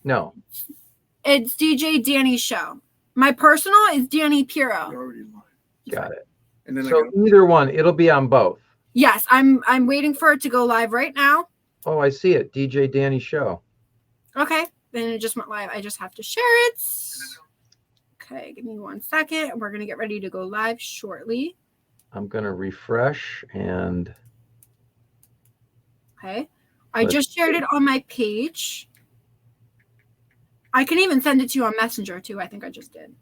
No. It's DJ Dani's show. My personal is Dani Piro. You're already live. Got it. And then So either one, it'll be on both. Yes, I'm waiting for it to go live right now. Oh, I see it. DJ Dani show. Okay, then it just went live. I just have to share it. Okay, give me 1 second. We're going to get ready to go live shortly. I'm going to refresh and... Okay. I just shared it on my page. I can even send it to you on Messenger, too. I think I just did.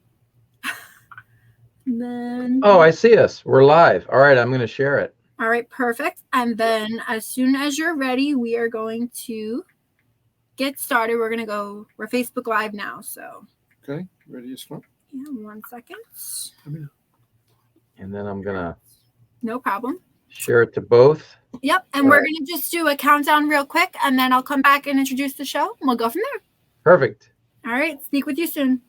Then... Oh, I see us. We're live. All right, I'm going to share it. All right, perfect. And then as soon as you're ready, we are going to get started. We're Facebook Live now, so... Okay, ready to start? Yeah, 1 second. And then I'm going to... No problem. Share it to both. Yep, and we're going to just do a countdown real quick, and then I'll come back and introduce the show, and we'll go from there. Perfect. All right, speak with you soon.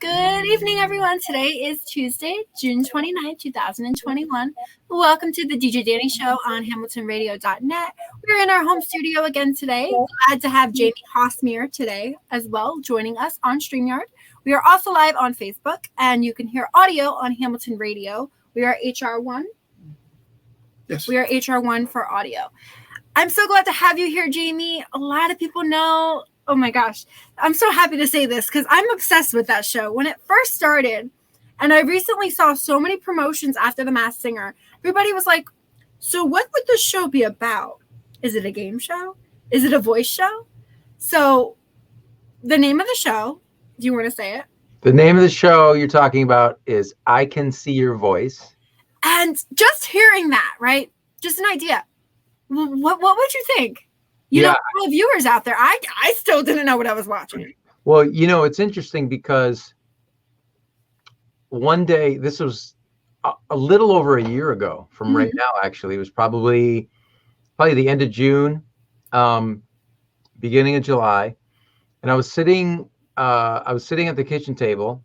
Good evening, everyone. Today is Tuesday, June 29th, 2021. Welcome to the DJ Dani Show on HamiltonRadio.net. We're in our home studio again today. Glad to have Jamie Hosmer today as well joining us on StreamYard. We are also live on Facebook, and you can hear audio on Hamilton Radio. We are HR1. Yes. We are HR1 for audio. I'm so glad to have you here, Jamie. A lot of people know... Oh my gosh, I'm so happy to say this because I'm obsessed with that show. When it first started, and I recently saw so many promotions after The Masked Singer, everybody was like, so what would this show be about? Is it a game show? Is it a voice show? So the name of the show, do you want to say it? The name of the show you're talking about is I Can See Your Voice. And just hearing that, right? Just an idea. What would you think? You know, all the viewers out there, I still didn't know what I was watching. Well, it's interesting because one day, this was a little over a year ago from right now, actually. It was probably the end of June, beginning of July. And I was sitting at the kitchen table,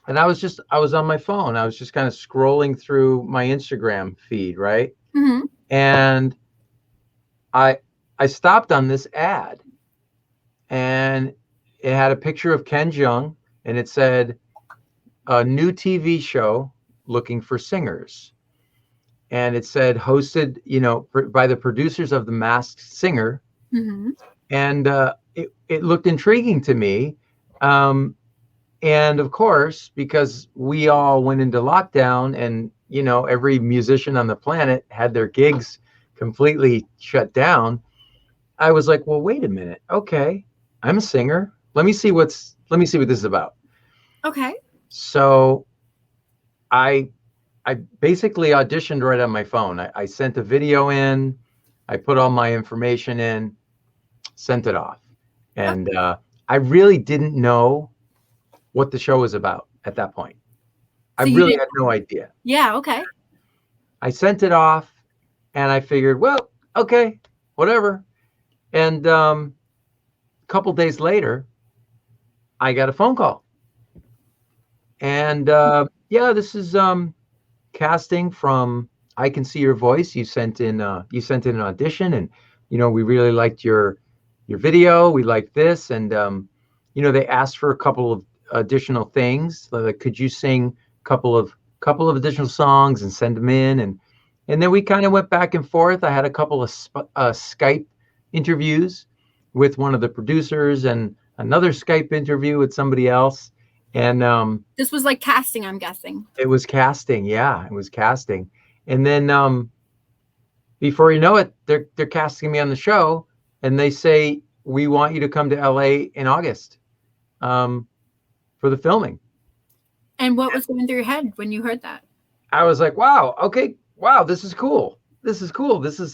and I was on my phone. I was just kind of scrolling through my Instagram feed, right? Mm-hmm. And I stopped on this ad, and it had a picture of Ken Jeong, and it said, a new TV show looking for singers. And it said hosted, by the producers of The Masked Singer. Mm-hmm. And it looked intriguing to me. And of course, because we all went into lockdown and, every musician on the planet had their gigs completely shut down, I was like, well, wait a minute. Okay, I'm a singer. Let me see what this is about. Okay. So I basically auditioned right on my phone. I sent a video in, I put all my information in, sent it off. And I really didn't know what the show was about at that point. So I really had no idea. Yeah, okay. I sent it off and I figured, well, okay, whatever. And a couple days later, I got a phone call. And this is casting from I Can See Your Voice. You sent in an audition, and we really liked your video. We liked this, and they asked for a couple of additional things. Like, could you sing a couple of additional songs and send them in? And then we kind of went back and forth. I had a couple of Skype interviews with one of the producers and another Skype interview with somebody else. And this was like casting, I'm guessing. It was casting. Yeah, it was casting. And then before you know it, they're casting me on the show, and they say, we want you to come to LA in August for the filming. And what was going through your head when you heard that? I was like, wow, okay, wow, this is cool. This is cool. This is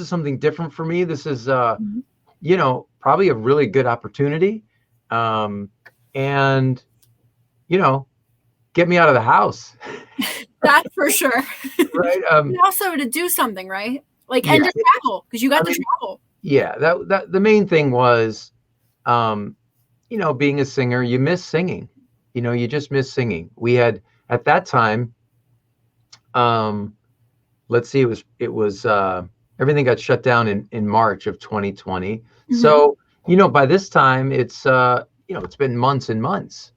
something different for me. This is probably a really good opportunity. and get me out of the house. That's for sure. Right. And also to do something, right? Like, and Yeah. to travel, because you got to travel. Yeah, that the main thing was, being a singer, you miss singing. You just miss singing. We had at that time, let's see, it was everything got shut down in March of 2020. So, by this time it's it's been months and months,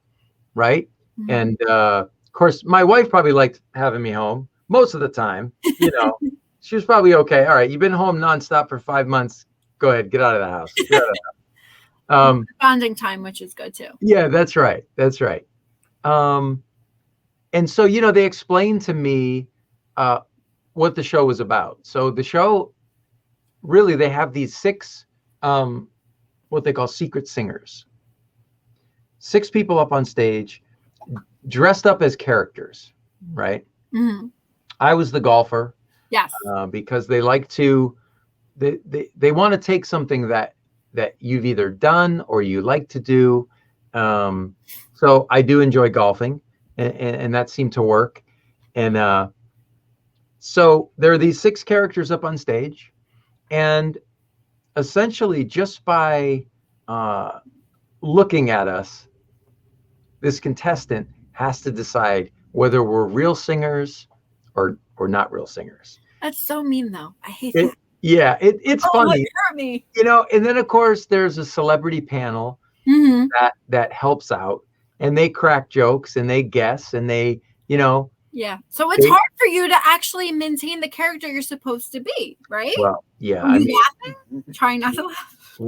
right? And of course, my wife probably liked having me home most of the time. She was probably okay. All right, you've been home nonstop for 5 months. Go ahead, get out of the house. Get out of the house. Bonding time, which is good too. Yeah, that's right. That's right. And so, they explained to me what the show was about. So the show, really, they have these 6, what they call secret singers. 6 people up on stage, dressed up as characters, right? I was the golfer. Yes. Because they like to, they want to take something that you've either done or you like to do. So I do enjoy golfing, and that seemed to work. And so there are these 6 characters up on stage, and essentially just by looking at us, this contestant has to decide whether we're real singers or not real singers. That's so mean, though. I hate that. Yeah, it's funny. It hurt me. And then of course there's a celebrity panel that helps out, and they crack jokes and they guess and they, Yeah. So it's hard for you to actually maintain the character you're supposed to be, right? Well, yeah. Are you laughing? Trying not to laugh.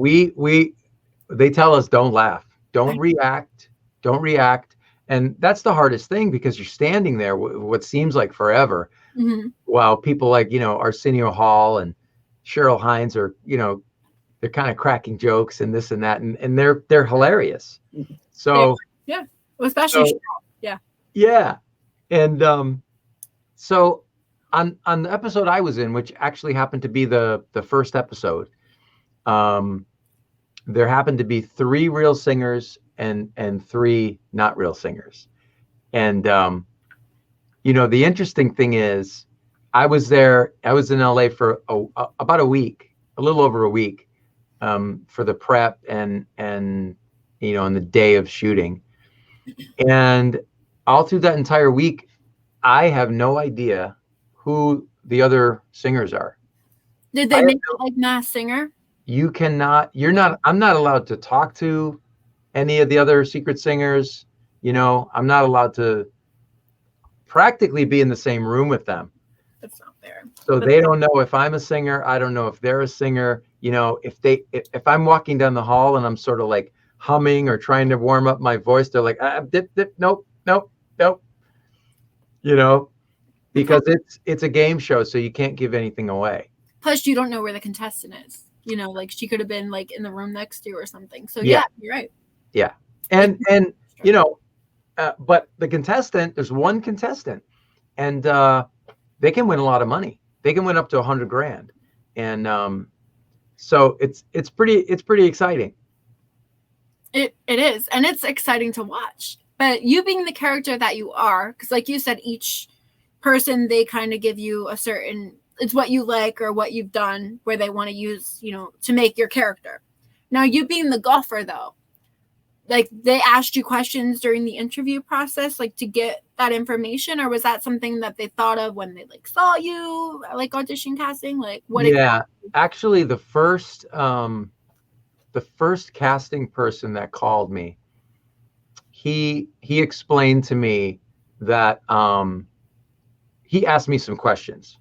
They tell us don't laugh, don't react. And that's the hardest thing, because you're standing there what seems like forever, while people like, Arsenio Hall and Cheryl Hines are, they're kind of cracking jokes and this and that, and they're hilarious. So yeah. Well, especially Cheryl. Yeah. And so on the episode I was in, which actually happened to be the first episode, there happened to be 3 real singers and 3 not real singers. And the interesting thing is, I was in LA for about a week, a little over a week, for the prep and in the day of shooting. And all through that entire week, I have no idea who the other singers are. Did they make it like Masked Singer? I'm not allowed to talk to any of the other secret singers. I'm not allowed to practically be in the same room with them. That's not fair. So they don't know if I'm a singer. I don't know if they're a singer. If I'm walking down the hall and I'm sort of like humming or trying to warm up my voice, they're like, dip, nope. Because it's a game show, so you can't give anything away. Plus, you don't know where the contestant is. Like she could have been like in the room next to you or something. So yeah, you're right. Yeah, and but the contestant, there's one contestant, and they can win a lot of money. They can win up to $100,000, and so it's pretty exciting. It is, and it's exciting to watch. But you being the character that you are, because like you said, each person, they kind of give you a certain, it's what you like or what you've done where they want to use, to make your character. Now, you being the golfer, though, like they asked you questions during the interview process, like to get that information, or was that something that they thought of when they like saw you, like audition casting? Like what? Yeah, actually, the first casting person that called me, he explained to me that he asked me some questions.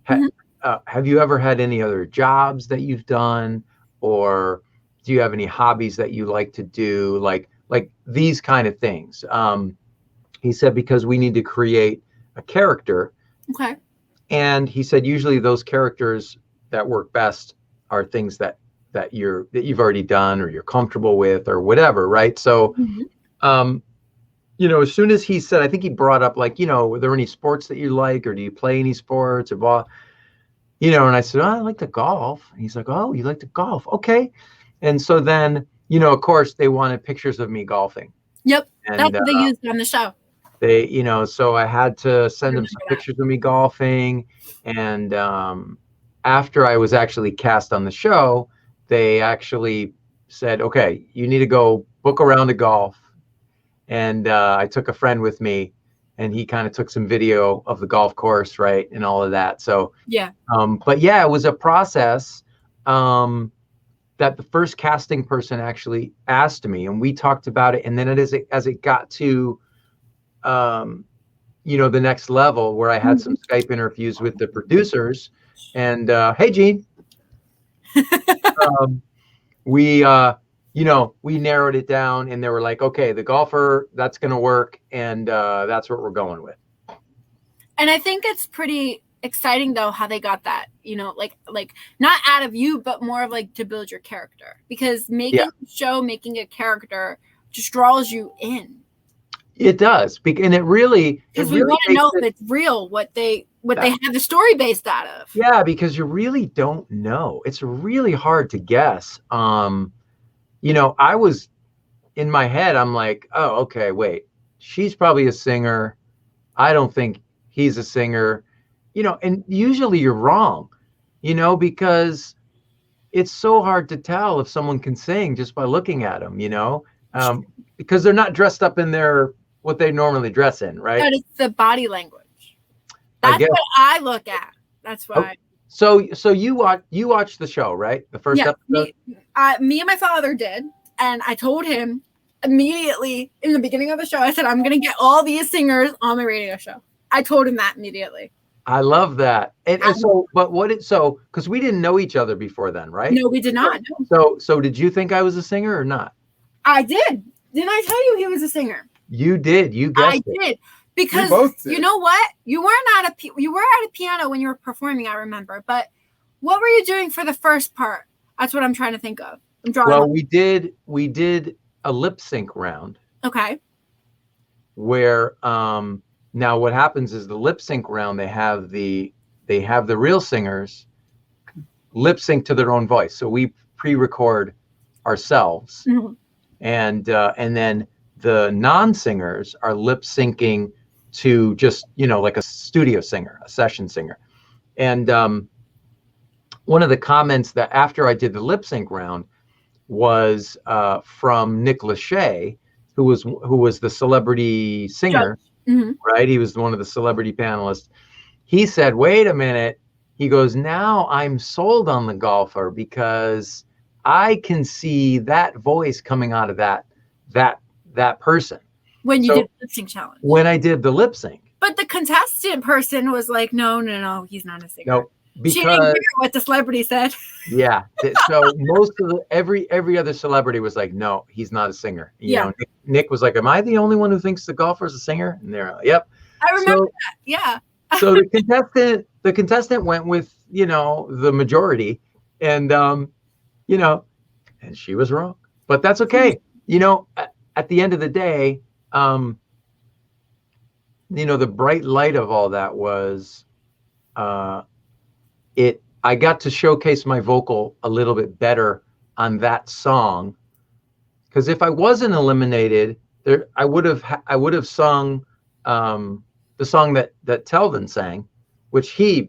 Have you ever had any other jobs that you've done, or do you have any hobbies that you like to do, like these kind of things? He said, because we need to create a character. Okay. And he said usually those characters that work best are things that you've already done or you're comfortable with or whatever, right? So as soon as he said, I think he brought up like, were there any sports that you like, or do you play any sports or blah, and I said, I like to golf. And he's like, oh, you like to golf? Okay. And so then of course, they wanted pictures of me golfing, Yep. That's and what they used on the show. so I had to send them Remember some that. pictures of me golfing, and after I was actually cast on the show, they actually said, "Okay, you need to go book a round of golf." And I took a friend with me, and he kind of took some video of the golf course, right, and all of that. So, Yeah. but yeah, it was a process that the first casting person actually asked me, and we talked about it. And then as it got to the next level, where I had some Skype interviews with the producers, and hey, Gene, um, we narrowed it down, and they were like, okay, the golfer, that's going to work, and that's what we're going with. And I think it's pretty exciting though how they got that, like not out of you, but more of like to build your character, because making a show, making a character just draws you in. It does, and it really, because we want to know if it's real, what they have the story based out of. Yeah, because you really don't know. It's really hard to guess. I was in my head, I'm like, oh, okay, wait, she's probably a singer. I don't think he's a singer, and usually you're wrong, because it's so hard to tell if someone can sing just by looking at them, because they're not dressed up in what they normally dress in, right? But it's the body language. That's what I look at. That's why. So you watched the show, right? The first episode? Me and my father did. And I told him immediately in the beginning of the show, I said, I'm going to get all these singers on my radio show. I told him that immediately. I love that. Because we didn't know each other before then, right? No, we did not. So did you think I was a singer or not? I did. Didn't I tell you he was a singer? You did. You guessed it. I did. Because you know what? You were at a piano when you were performing, I remember. But what were you doing for the first part? That's what I'm trying to think of. Well, we did a lip sync round. Okay. Where now what happens is the lip sync round, they have the real singers lip sync to their own voice. So we pre-record ourselves, mm-hmm. and then the non-singers are lip syncing to just like a studio singer, a session singer. And one of the comments that after I did the lip sync round was from Nick Lachey, who was the celebrity singer, mm-hmm. right? He was one of the celebrity panelists. He said, "Wait a minute." He goes, "Now I'm sold on the golfer because I can see that voice coming out of that person." When you did the lip sync challenge. When I did the lip sync. But the contestant person was like, no, he's not a singer. No. Because she didn't hear what the celebrity said. Yeah. So most of every other celebrity was like, no, he's not a singer. You know, Nick was like, am I the only one who thinks the golfer's a singer? And they're like, yep. I remember that. Yeah. So the contestant went with, the majority, and and she was wrong. But that's okay. At the end of the day, the bright light of all that was I got to showcase my vocal a little bit better on that song, because if I wasn't eliminated, I would have sung the song that Talvin sang, which he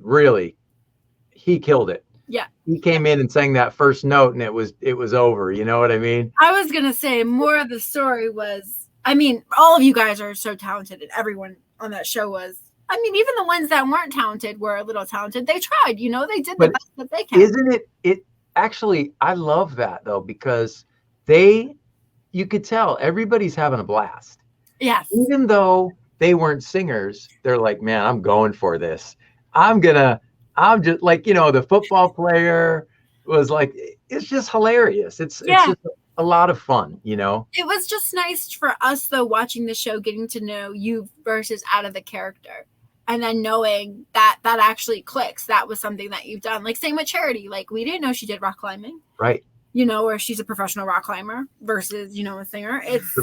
killed it. Yeah, he came in and sang that first note, and it was over. You know what I mean? I was gonna say more of the story was, all of you guys are so talented, and everyone on that show was. Even the ones that weren't talented were a little talented. They tried, they did the best that they can. Isn't it actually, I love that though, because you could tell everybody's having a blast. Yes. Even though they weren't singers, they're like, man, I'm going for this. I'm just like, the football player was like, it's just hilarious. It's just a lot of fun, It was just nice for us though, watching the show, getting to know you versus out of the character. And then knowing that actually clicks. That was something that you've done. Like same with Charity. Like we didn't know she did rock climbing. Right. Or she's a professional rock climber versus, a singer. It's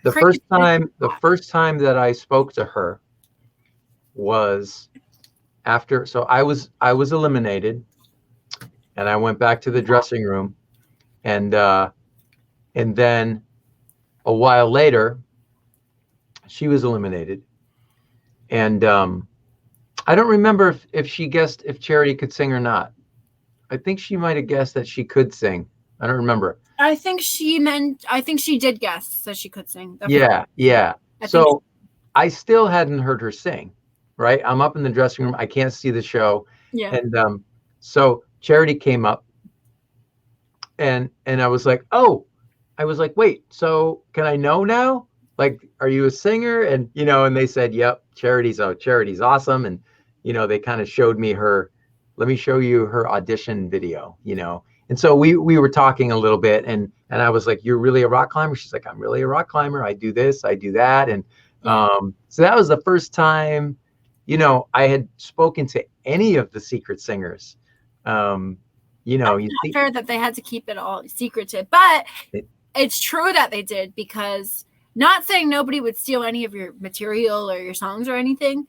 the first time that I spoke to her was after. So I was eliminated, and I went back to the dressing room, and And then a while later, she was eliminated. And I don't remember if she guessed if Charity could sing or not. I think she might have guessed that she could sing. I don't remember. I think she did guess that she could sing. Yeah. So I still hadn't heard her sing, right? I'm up in the dressing room. I can't see the show. Yeah. And so Charity came up and I was like, oh, wait, so can I know now? Like, are you a singer? And, and they said, yep, Charity's awesome. And, they kind of showed me let me show you her audition video, And so we were talking a little bit and I was like, you're really a rock climber? She's like, I'm really a rock climber. I do this, I do that. And so that was the first time, I had spoken to any of the secret singers. It's not fair that they had to keep it all secretive, but it's true that they did, because not saying nobody would steal any of your material or your songs or anything,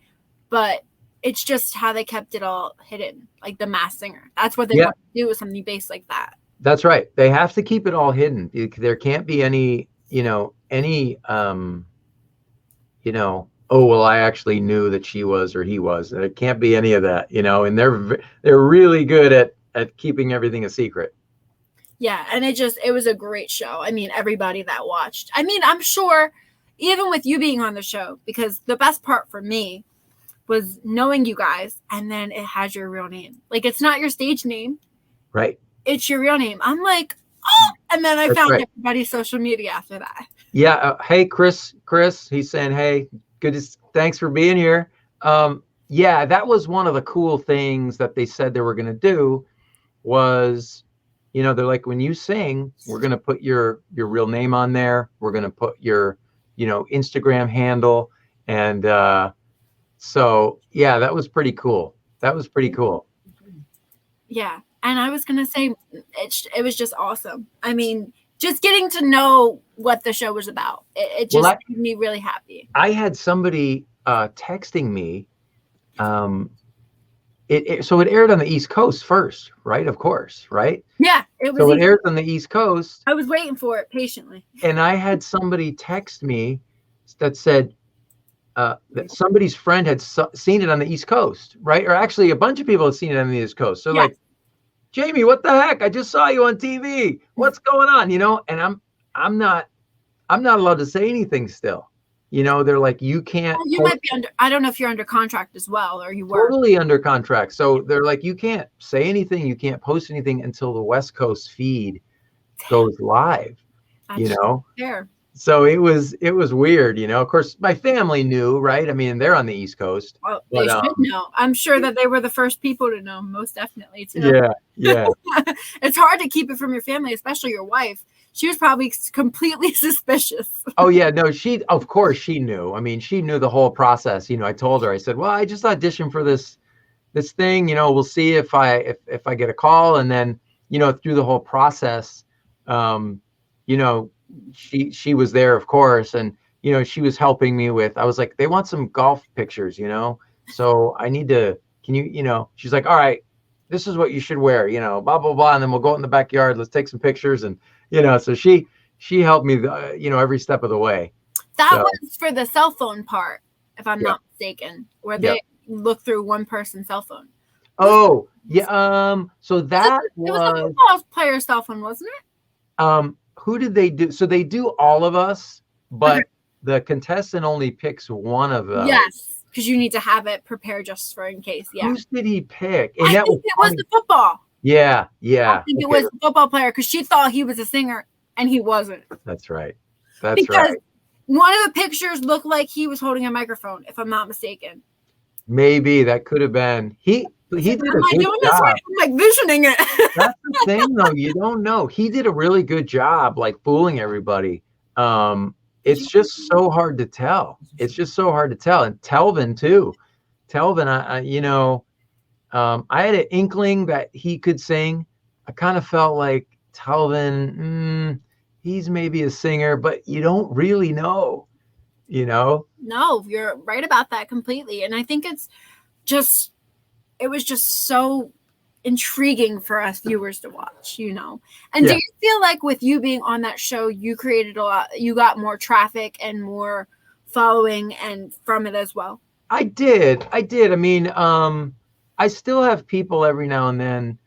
but it's just how they kept it all hidden, like the Masked Singer. That's what they want to do with something based like that. That's right. They have to keep it all hidden. There can't be any, oh, well, I actually knew that she was or he was. There can't be any of that, and they're really good at keeping everything a secret. Yeah, and it was a great show. I mean, everybody that watched. I mean, I'm sure even with you being on the show, because the best part for me was knowing you guys, and then it has your real name. Like, it's not your stage name. Right. It's your real name. I'm like, oh, and then I found everybody's social media after that. Yeah. Hey, Chris, he's saying, hey, thanks for being here. Yeah, that was one of the cool things that they said they were going to do was, they're like, when you sing, we're going to put your real name on there. We're going to put your, Instagram handle. And so, yeah, that was pretty cool. Yeah. And I was going to say, it was just awesome. I mean, just getting to know what the show was about. It just made me really happy. I had somebody texting me. So it aired on the East Coast first, right? Of course, right? Yeah, it aired on the East Coast. I was waiting for it patiently. And I had somebody text me that said that somebody's friend had seen it on the East Coast, right? Or actually, a bunch of people had seen it on the East Coast. So like, Jamie, what the heck? I just saw you on TV. What's going on? And I'm not allowed to say anything still. They're like, you can't. You might be under. I don't know if you're under contract as well, or you were. Totally under contract. So they're like, you can't say anything. You can't post anything until the West Coast feed goes live. Fair. So it was weird. Of course, my family knew, right? I mean, they're on the East Coast. Well, they should know. I'm sure that they were the first people to know. Most definitely. Too. Yeah. It's hard to keep it from your family, especially your wife. She was probably completely suspicious. Oh yeah, no, of course she knew. I mean, she knew the whole process. I told her, I said, well, I just auditioned for this thing, we'll see if I get a call. And then, through the whole process, she was there, of course. And, she was helping me with, I was like, they want some golf pictures, so I need to, can you, she's like, all right, this is what you should wear, blah, blah, blah. And then we'll go out in the backyard. Let's take some pictures. And, so she helped me, every step of the way. That was for the cell phone part, if I'm not mistaken, where they look through one person's cell phone. Oh, yeah. So that it was a football player's cell phone, wasn't it? Who did they do? So they do all of us, but the contestant only picks one of them. Yes, because you need to have it prepared just for in case. Yeah. Who did he pick? And I think it was the football. Yeah. I think it was the football player because she thought he was a singer and he wasn't. That's right. Because one of the pictures looked like he was holding a microphone, if I'm not mistaken. Maybe that could have been. He did a good job. I'm like visioning it. That's the thing, though. You don't know. He did a really good job, like fooling everybody. It's just so hard to tell. And Talvin too. Talvin, I had an inkling that he could sing. I kind of felt like Talvin, he's maybe a singer, but you don't really know, No, you're right about that completely. And I think it was just so intriguing for us viewers to watch, you know. And do you feel like with you being on that show, you created a lot, you got more traffic and more following and from it as well? I did. I mean, I still have people every now and then.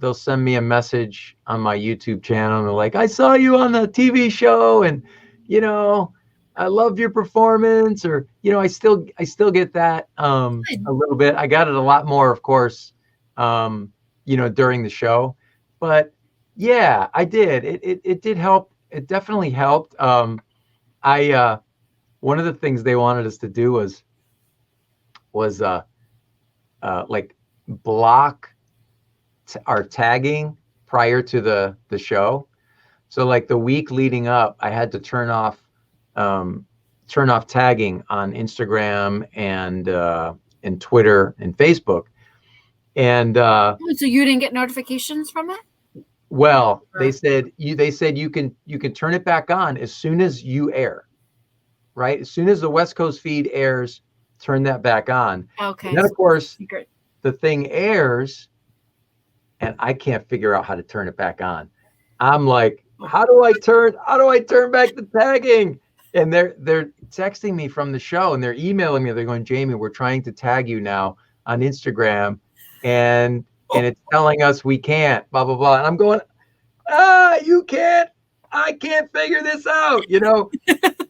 They'll send me a message on my YouTube channel and they're like, I saw you on the TV show and, you know, I loved your performance, or, you know, I still get that a little bit. I got it a lot more, of course, you know, during the show, but yeah, I did. It did help. It definitely helped. One of the things they wanted us to do was like block our tagging prior to the show. So like the week leading up, I had to turn off tagging on Instagram and Twitter and Facebook. And so you didn't get notifications from it? Well, they said you can turn it back on as soon as you air. Right? As soon as the West Coast feed airs, turn that back on. Okay. And then of course the thing airs and I can't figure out how to turn it back on. I'm like, how do I turn back the tagging? And they're texting me from the show and they're emailing me. They're going, Jamie, we're trying to tag you now on Instagram and it's telling us we can't, blah, blah, blah. And I'm going, you can't, I can't figure this out, you know?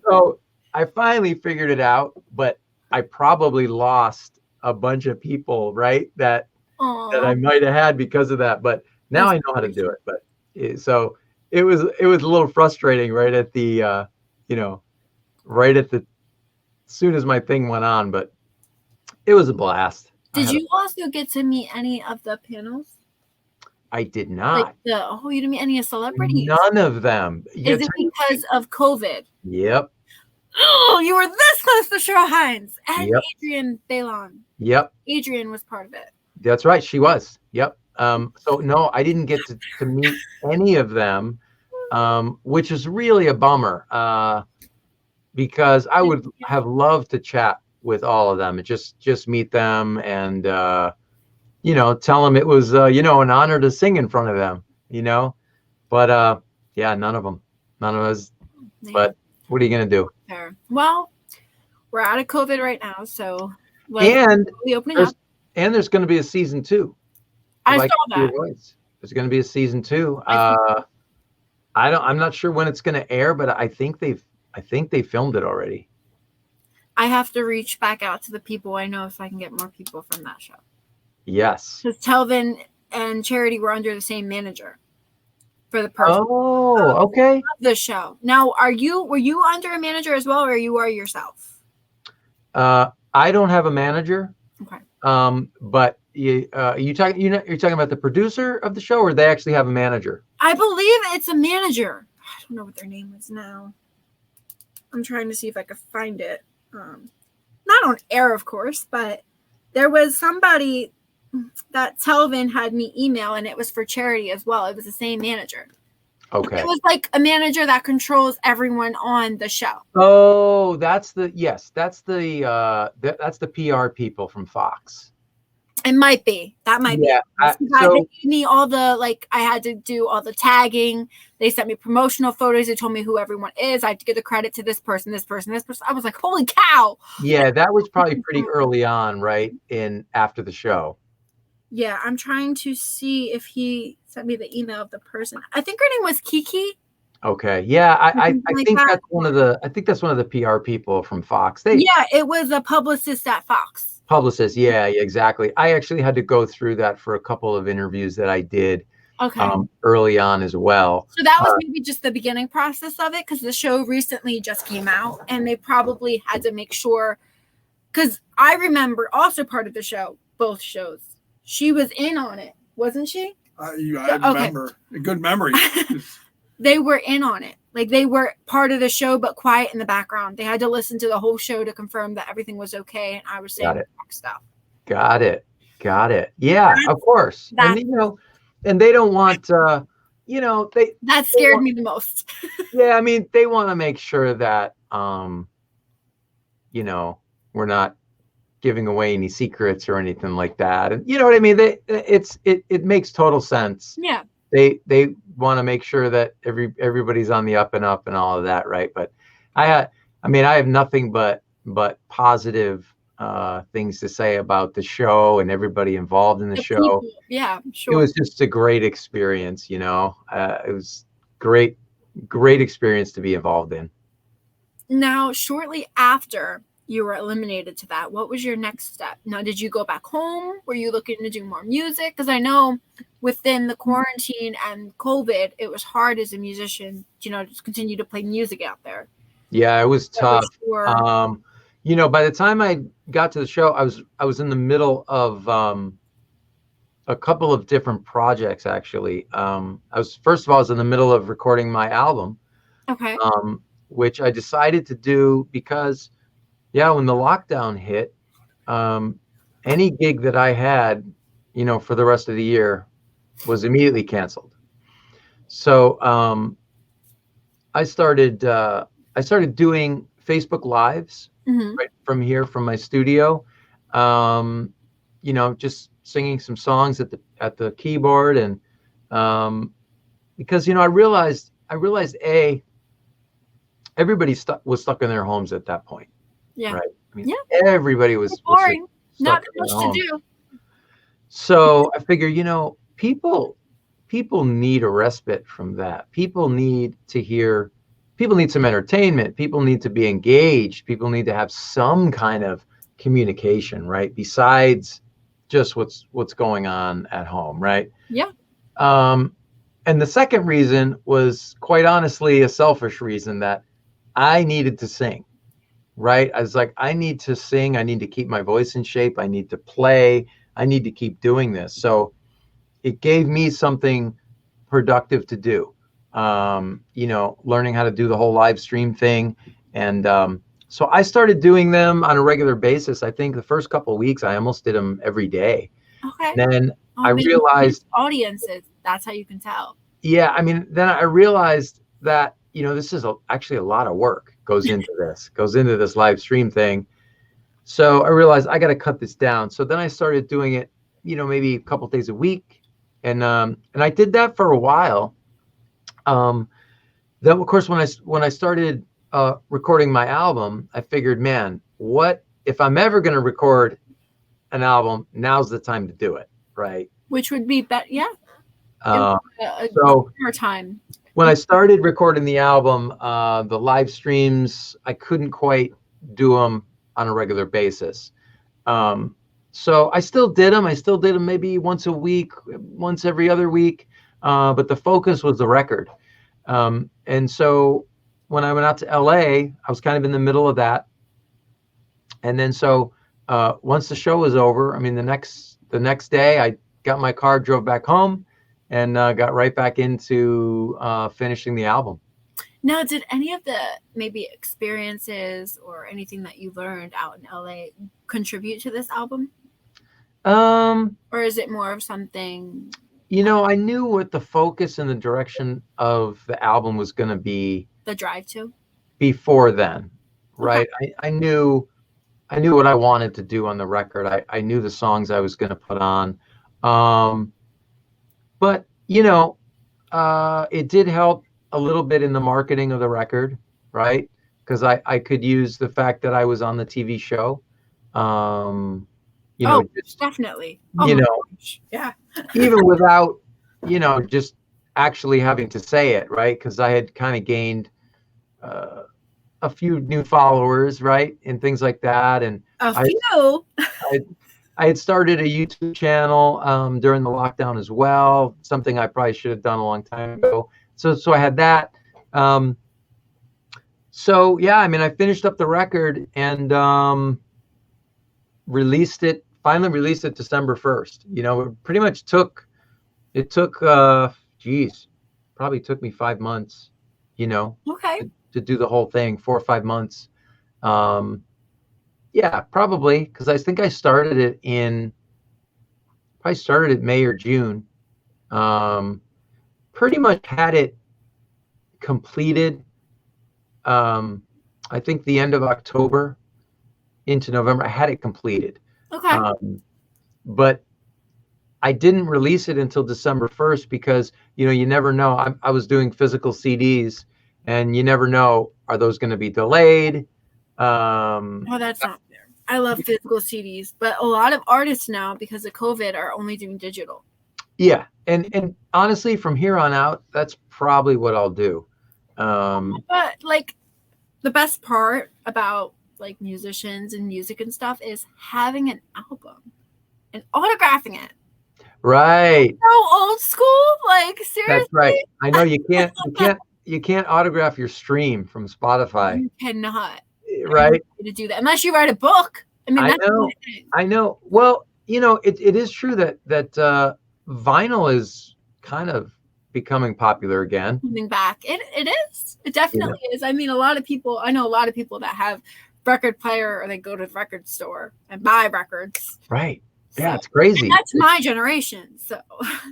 So I finally figured it out, but I probably lost a bunch of people, right? That I might have had because of that. But now I know how to do it. But so it was a little frustrating right at the, you know, as soon as my thing went on, but it was a blast. Did you also get to meet any of the panels? I did not. Like you didn't meet any celebrities? None of them. Is it because of COVID? Yep. Oh, you were this close to Cheryl Hines and Adrienne Bailon. Yep. Adrienne was part of it. That's right. She was. Yep. So no, I didn't get to meet any of them, which is really a bummer, because I would have loved to chat with all of them and just meet them and, you know, tell them it was, you know, an honor to sing in front of them, you know, but yeah, none of us, but what are you going to do? Fair. Well, we're out of COVID right now, so and opening up. And there's going to be a season 2. I saw that. There's going to be a season 2. I'm not sure when it's going to air, but I think they filmed it already. I have to reach back out to the people I know so I can get more people from that show. Yes. Because Talvin and Charity were under the same manager for the person. Oh, okay. The show. Now, were you under a manager as well, or you are yourself? I don't have a manager. Okay. But you're talking about the producer of the show, or they actually have a manager? I believe it's a manager. I don't know what their name is now. I'm trying to see if I can find it. Not on air, of course, but there was somebody that Talvin had me email, and it was for Charity as well. It was the same manager. Okay. It was like a manager that controls everyone on the show. Oh, that's the PR people from Fox. It might be. That might be. They gave me all the, I had to do all the tagging. They sent me promotional photos. They told me who everyone is. I had to give the credit to this person, this person, this person. I was like, holy cow. Yeah, that was probably pretty early on, right? After the show. Yeah, I'm trying to see if he sent me the email of the person. I think her name was Kiki. Okay. Yeah, I think that's one of the PR people from Fox. Yeah, it was a publicist at Fox. Publicist, yeah, exactly. I actually had to go through that for a couple of interviews that I did early on as well. So that was maybe just the beginning process of it, because the show recently just came out, and they probably had to make sure, because I remember also part of the show, both shows. She was in on it, wasn't she? I remember. A good memory. They were in on it. Like, they were part of the show, but quiet in the background. They had to listen to the whole show to confirm that everything was okay. And I was saying stuff. Got it. Yeah, of course. And, and they don't want, that scared me the most. Yeah. I mean, they want to make sure that, we're not giving away any secrets or anything like that. And you know what I mean? It makes total sense. Yeah. They want to make sure that everybody's on the up and up and all of that, right? But I mean, I have nothing but positive things to say about the show and everybody involved in the show. People. Yeah, sure. It was just a great experience, you know. It was great experience to be involved in. Now, shortly after you were eliminated to that, what was your next step? Now, did you go back home? Were you looking to do more music? Because I know within the quarantine and COVID, it was hard as a musician, you know, to continue to play music out there. Yeah, it was tough. You know, by the time I got to the show, I was in the middle of a couple of different projects, actually. First of all, I was in the middle of recording my album. Okay. Which I decided to do because, yeah, when the lockdown hit, any gig that I had, you know, for the rest of the year was immediately canceled. So I started doing Facebook Lives right from here, from my studio. You know, just singing some songs at the keyboard, and because, you know, I realized everybody was stuck in their homes at that point. Yeah. Right. I mean, everybody was boring. Not much to do. So I figure, you know, people need a respite from that. People need some entertainment. People need to be engaged. People need to have some kind of communication, right? Besides just what's going on at home, right? Yeah. And the second reason was, quite honestly, a selfish reason, that I needed to sing, right? I was like, I need to sing. I need to keep my voice in shape. I need to play. I need to keep doing this. So it gave me something productive to do. You know, learning how to do the whole live stream thing. And so I started doing them on a regular basis. I think the first couple of weeks, I almost did them every day. Okay. And then I realized audiences, that's how you can tell. Yeah. I mean, then I realized that, you know, this is actually a lot of work goes into this live stream thing. So I realized I got to cut this down. So then I started doing it, you know, maybe a couple of days a week. And I did that for a while. Then of course, when I started recording my album, I figured, man, what if I'm ever going to record an album, now's the time to do it. Right. Which would be better. Yeah. So more time. When I started recording the album, the live streams, I couldn't quite do them on a regular basis. So I still did them. I still did them maybe once a week, once every other week. But the focus was the record. And so when I went out to LA, I was kind of in the middle of that. And then so once the show was over, I mean, the next day I got my car, drove back home, and got right back into finishing the album. Now, did any of the maybe experiences or anything that you learned out in LA contribute to this album? Or is it more of something? You know, I knew what the focus and the direction of the album was going to be. The drive to? Before then, right? Okay. I knew what I wanted to do on the record. I knew the songs I was going to put on. But, you know, it did help a little bit in the marketing of the record, right? Because I could use the fact that I was on the TV show. You know, definitely. You know, yeah. Even without, you know, just actually having to say it, right? Because I had kind of gained a few new followers, right? And things like that. And a few. I had started a YouTube channel during the lockdown as well, something I probably should have done a long time ago. So I had that. So yeah, I mean, I finished up the record and finally released it December 1st. You know, it pretty much took probably took me 5 months, you know, to do the whole thing, 4 or 5 months. Yeah, probably, because I think I started it May or June. Pretty much had it completed, I think the end of October. into November. I had it completed. Okay. But I didn't release it until December 1st because, you never know. I was doing physical CDs, and you never know, are those going to be delayed? Oh, that's not fair. I love physical CDs, but a lot of artists now, because of COVID, are only doing digital. Yeah. And honestly, from here on out, that's probably what I'll do. But like the best part about like musicians and music and stuff is having an album and autographing it. Right. So old school, like seriously. That's right. I know you can't autograph your stream from Spotify. You cannot. Right. To do that unless you write a book. I mean, I know. Well, it is true that vinyl is kind of becoming popular again. Coming back. It is. It definitely is. I mean, I know a lot of people that have record player, or they go to the record store and buy records. Right. Yeah, it's crazy. And that's my generation. So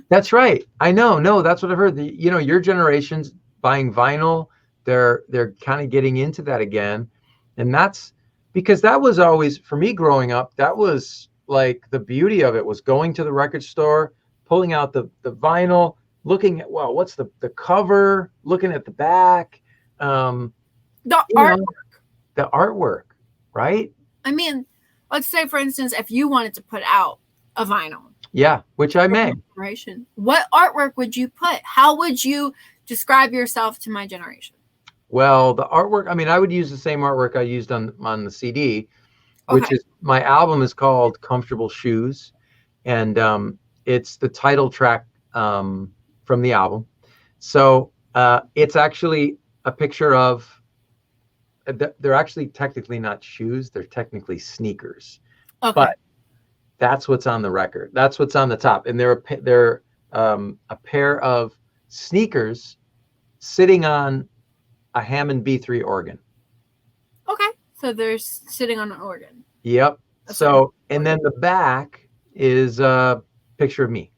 that's right. I know. No, that's what I've heard. Your generation's buying vinyl. They're kind of getting into that again. And that's because that was always, for me growing up, that was like the beauty of it, was going to the record store, pulling out the vinyl, looking at, well, what's the cover, looking at the back. The artwork. The artwork, right? I mean, let's say, for instance, if you wanted to put out a vinyl. Yeah, which I may. What artwork would you put? How would you describe yourself to my generation? Well, the artwork, I mean, I would use the same artwork I used on the CD, which is, my album is called Comfortable Shoes. And it's the title track from the album. So it's actually a picture of, they're actually technically not shoes. They're technically sneakers. Okay. But that's what's on the record. That's what's on the top. And they're a pair of sneakers sitting on a Hammond B3 organ. Okay. So they're sitting on an organ. Yep. So, and then the back is a picture of me.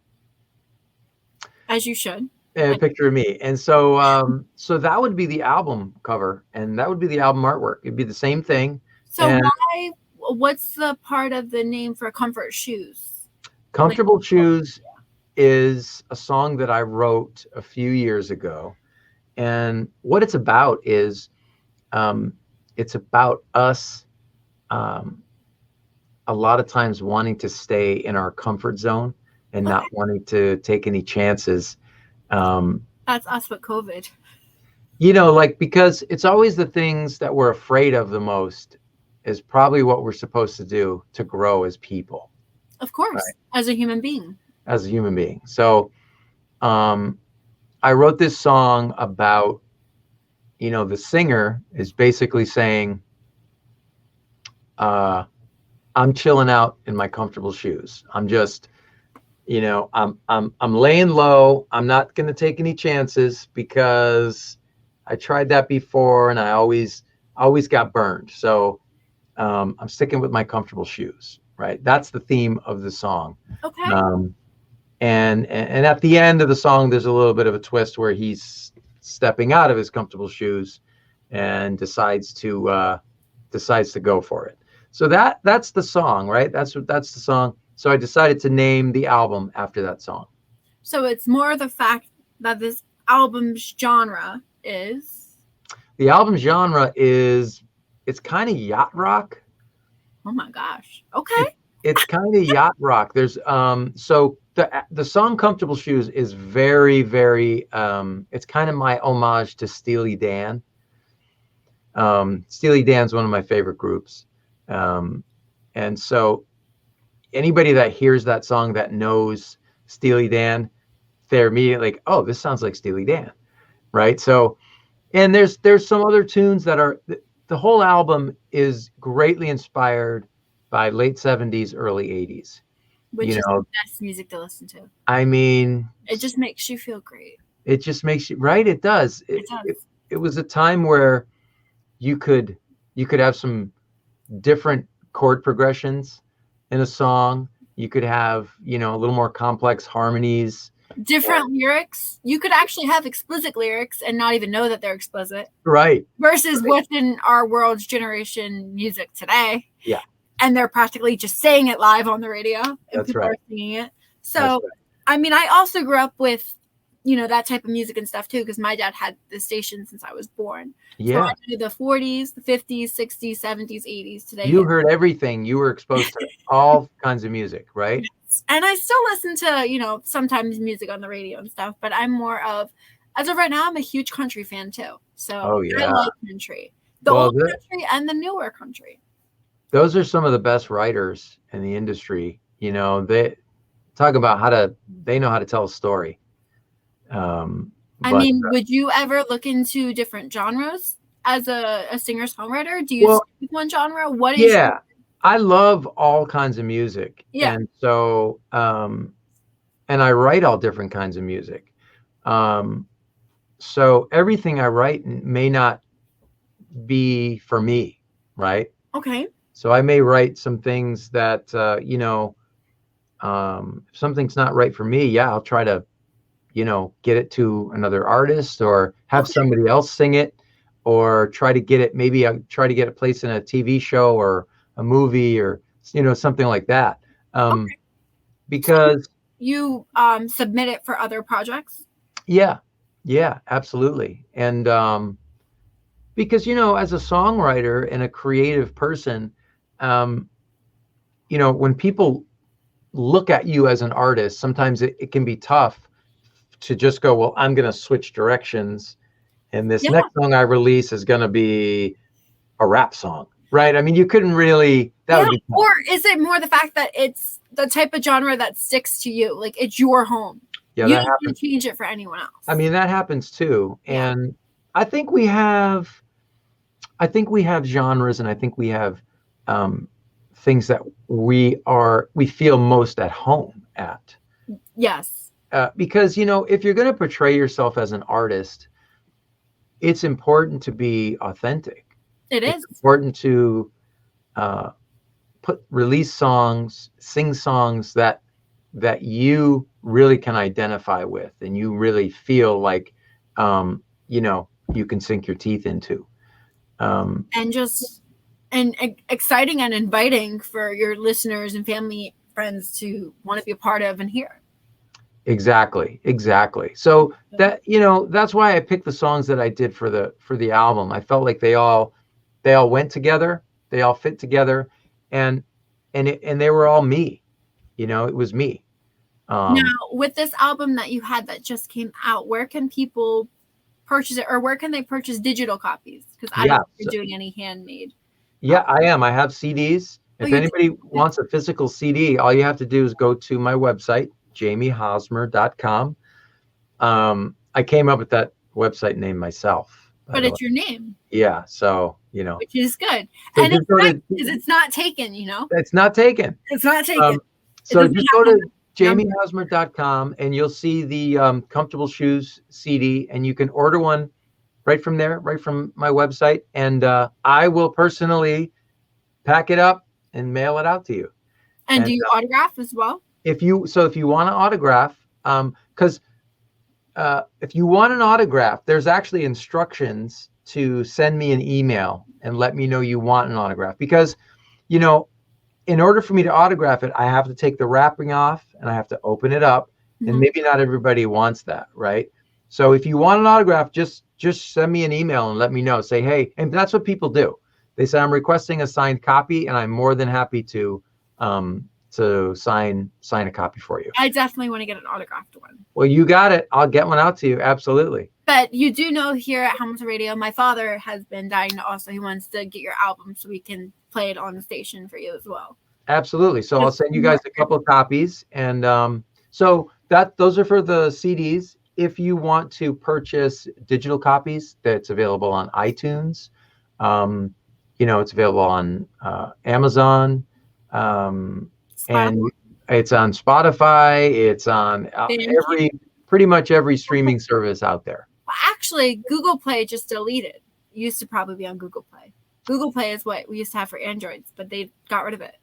As you should. A picture of me. And so so that would be the album cover, and that would be the album artwork. It'd be the same thing. So what's the part of the name for Comfort Shoes? Comfortable Shoes is a song that I wrote a few years ago. And what it's about is it's about us a lot of times wanting to stay in our comfort zone and not wanting to take any chances. That's us with COVID. Because it's always the things that we're afraid of the most is probably what we're supposed to do to grow as people. Of course, right? As a human being. So I wrote this song about, the singer is basically saying, I'm chilling out in my comfortable shoes. I'm just, I'm laying low. I'm not going to take any chances because I tried that before and I always got burned. So I'm sticking with my comfortable shoes, right? That's the theme of the song. Okay. And at the end of the song, there's a little bit of a twist where he's stepping out of his comfortable shoes and decides to go for it. So that's the song, right? That's the song. So I decided to name the album after that song. So it's more the fact that this album's genre is? The album's genre is, it's kind of yacht rock. Oh my gosh. Okay. It's kind of yacht rock. There's so the song Comfortable Shoes is very, very it's kind of my homage to Steely Dan. Steely Dan's one of my favorite groups. And so anybody that hears that song that knows Steely Dan, they're immediately like, oh, this sounds like Steely Dan, right? So, and there's some other tunes that are, the whole album is greatly inspired by late 70s, early 80s. Which is the best music to listen to. I mean, it just makes you feel great. It just makes you, right? It does. It was a time where you could have some different chord progressions in a song. You could have, a little more complex harmonies. different lyrics. You could actually have explicit lyrics and not even know that they're explicit. Right. Versus within our world's generation music today. Yeah. And they're practically just saying it live on the radio. And That's people right. are singing it. So, I mean, I also grew up with, that type of music and stuff too, because my dad had the station since I was born. Yeah. So I knew the 40s, the 50s, 60s, 70s, 80s. Today, you heard everything. You were exposed to all kinds of music, right? And I still listen to, sometimes music on the radio and stuff, but I'm more of, as of right now, I'm a huge country fan too. So I like country, the old country and the newer country. Those are some of the best writers in the industry. They talk about they know how to tell a story. Would you ever look into different genres as a singer-songwriter? Do you stick with one genre? What is? Yeah, I love all kinds of music. Yeah. And so, and I write all different kinds of music. So everything I write may not be for me, right? Okay. So I may write some things that, if something's not right for me, I'll try to, get it to another artist or have somebody else sing it, or try to get it. Maybe I'll try to get it placed in a TV show or a movie or, something like that. Because you submit it for other projects. Yeah, absolutely. And, because, as a songwriter and a creative person, when people look at you as an artist, sometimes it can be tough to just go, well, I'm going to switch directions. And this next song I release is going to be a rap song, right? I mean, you couldn't really, would be tough. Or is it more the fact that it's the type of genre that sticks to you? Like it's your home. Yeah, you don't want to change it for anyone else. I mean, that happens too. Yeah. And I think we have genres, and I think we have things that we feel most at home at. Yes. Because, if you're going to portray yourself as an artist, it's important to be authentic. It's important to release songs, sing songs that you really can identify with, and you really feel like, you can sink your teeth into. And exciting and inviting for your listeners and family, friends to want to be a part of and hear. Exactly. So that, that's why I picked the songs that I did for the album. I felt like they all went together, they all fit together, and they were all me. It was me. Now, with this album that you had that just came out, where can people purchase it, or where can they purchase digital copies? Because I don't know if you're doing any handmade. Yeah, I am. I have CDs. If anybody wants a physical CD, all you have to do is go to my website, jamiehosmer.com. I came up with that website name myself. But it's your name. Yeah, so, Which is good. So and it's not taken, It's not taken. It's not taken. So just go to jamiehosmer.com and you'll see the Comfortable Shoes CD, and you can order one right from there, right from my website. And I will personally pack it up and mail it out to you. And do you autograph as well? If you want an autograph, because if you want an autograph, there's actually instructions to send me an email and let me know you want an autograph. Because, in order for me to autograph it, I have to take the wrapping off and I have to open it up. Mm-hmm. And maybe not everybody wants that, right? So if you want an autograph, just send me an email and let me know. Say, hey, and that's what people do. They say, I'm requesting a signed copy, and I'm more than happy to sign a copy for you. I definitely want to get an autographed one. Well, you got it. I'll get one out to you. Absolutely. But you do know, here at Hamilton Radio, my father has been dying to also, he wants to get your album so we can play it on the station for you as well. Absolutely. So I'll send you guys a couple of copies. And so those are for the CDs. If you want to purchase digital copies, that's available on iTunes. It's available on Amazon. And it's on Spotify. It's on pretty much every streaming service out there. Well, actually, Google Play just deleted. It used to probably be on Google Play. Google Play is what we used to have for Androids, but they got rid of it.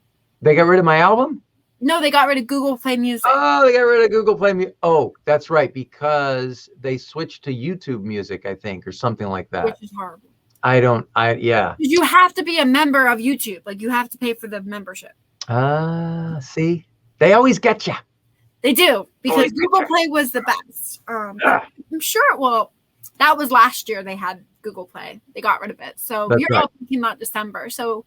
They got rid of my album? No, they got rid of Google Play Music. Oh, they got rid of Google Play Music. Oh, that's right, because they switched to YouTube Music, I think, or something like that. Which is horrible. Yeah. You have to be a member of YouTube. Like, you have to pay for the membership. See, they always get you. They do, because Google Play was the best. I'm sure. Well, that was last year. They had Google Play. They got rid of it. So That's you're all thinking about December. So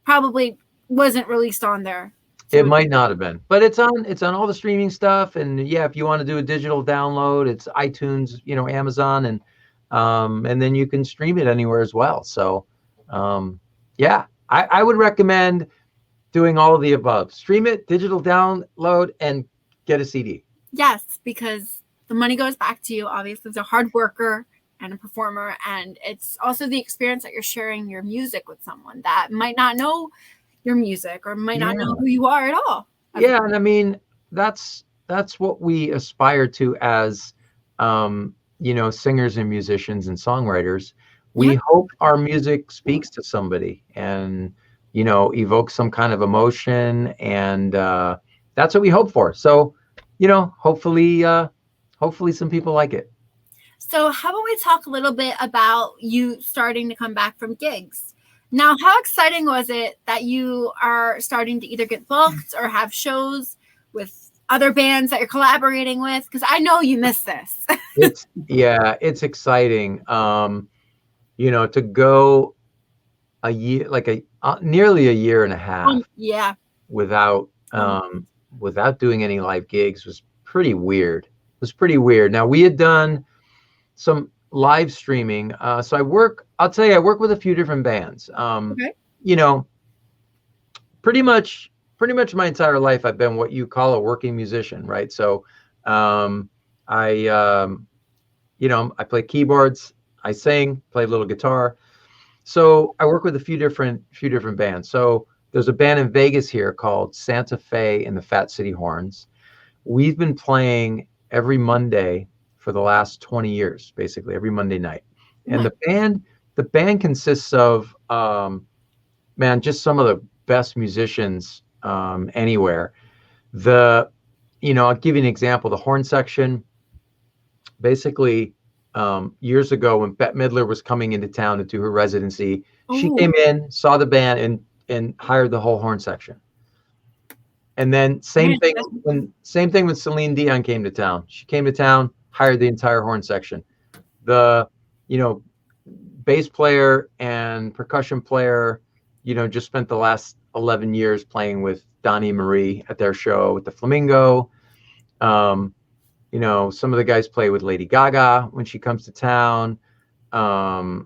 probably wasn't released on there. So it might not have been, but it's on all the streaming stuff. And yeah, if you want to do a digital download, it's iTunes, Amazon, and then you can stream it anywhere as well. So, yeah, I would recommend doing all of the above. Stream it, digital download, and get a CD. Yes, because the money goes back to you. Obviously, as a hard worker and a performer, and it's also the experience that you're sharing your music with someone that might not know your music or might not know who you are at all. Yeah, and I mean that's what we aspire to as singers and musicians and songwriters. We hope our music speaks to somebody and evokes some kind of emotion, and that's what we hope for. So, hopefully some people like it. So how about we talk a little bit about you starting to come back from gigs? Now, how exciting was it that you are starting to either get booked or have shows with other bands that you're collaborating with? Because I know you miss this. It's exciting. To go a year, nearly a year and a half, without doing any live gigs was pretty weird. It was pretty weird. Now, we had done some live streaming. So I work with a few different bands. Pretty much my entire life I've been what you call a working musician, right? So I play keyboards, I sing, play a little guitar. So I work with a few different bands. So there's a band in Vegas here called Santa Fe and the Fat City Horns. We've been playing every Monday for the last 20 years, basically every Monday night. And the band consists of, just some of the best musicians anywhere. I'll give you an example. The horn section, basically, years ago when Bette Midler was coming into town to do her residency, she came in, saw the band, and hired the whole horn section. And then same thing when Celine Dion came to town. She came to town, hired the entire horn section. The bass player and percussion player, just spent the last 11 years playing with Dani and Marie at their show at the Flamingo. Some of the guys play with Lady Gaga when she comes to town. Wow.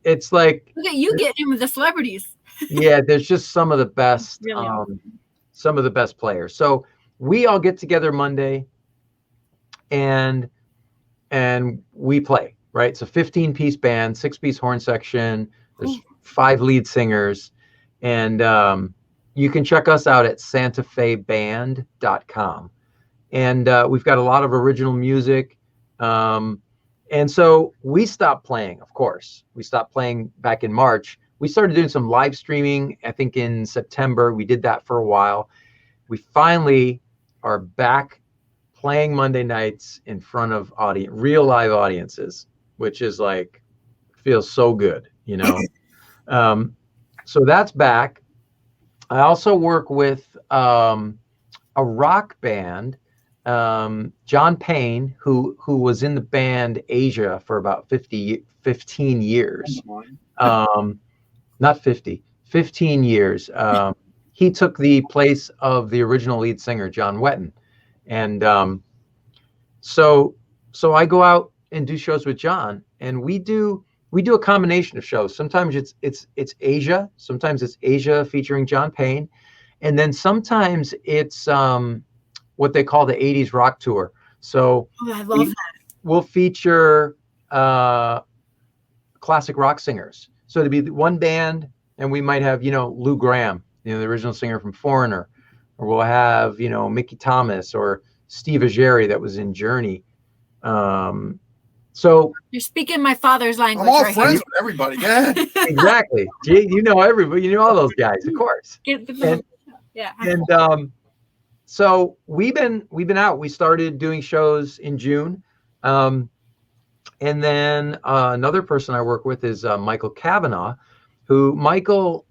It's like, look at you getting in with the celebrities. Yeah, there's just some of the best, Really some of the best players. So we all get together Monday and we play, right? It's a 15-piece band, 6-piece horn section. There's 5 lead singers. And you can check us out at santafeband.com. And we've got a lot of original music. And so we stopped playing, of course. We stopped playing back in March. We started doing some live streaming, I think in September. We did that for a while. We finally are back playing Monday nights in front of real live audiences, which is feels so good, So that's back. I also work with a rock band, John Payne, who was in the band Asia for about 15 years. Not 50, 15 years. He took the place of the original lead singer, John Wetton. And so I go out and do shows with John, and we do a combination of shows. Sometimes it's Asia, sometimes it's Asia featuring John Payne, and then sometimes it's what they call the 80s rock tour. So I love that. We'll feature classic rock singers. So to be one band, and we might have, Lou Gramm, the original singer from Foreigner, or we'll have, Mickey Thomas or Steve Augeri that was in Journey. So you're speaking my father's language. I'm all friends with everybody. Yeah. Exactly. You know everybody. You know all those guys, of course. So we've been out. We started doing shows in June. And then another person I work with is Michael Cavanagh, who Michael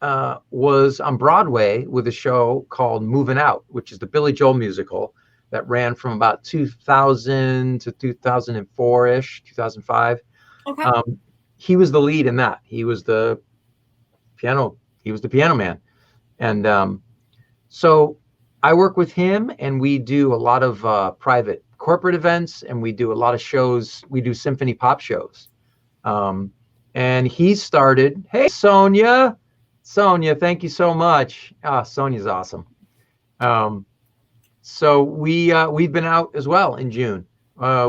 was on Broadway with a show called Moving Out, which is the Billy Joel musical that ran from about 2000 to 2004-ish, 2005. Okay. He was the lead in that. He was the piano man. And so I work with him, and we do a lot of private corporate events, and we do a lot of shows. We do symphony pop shows. And he started, hey, Sonia, thank you so much. Sonia's awesome. So we've been out as well in June.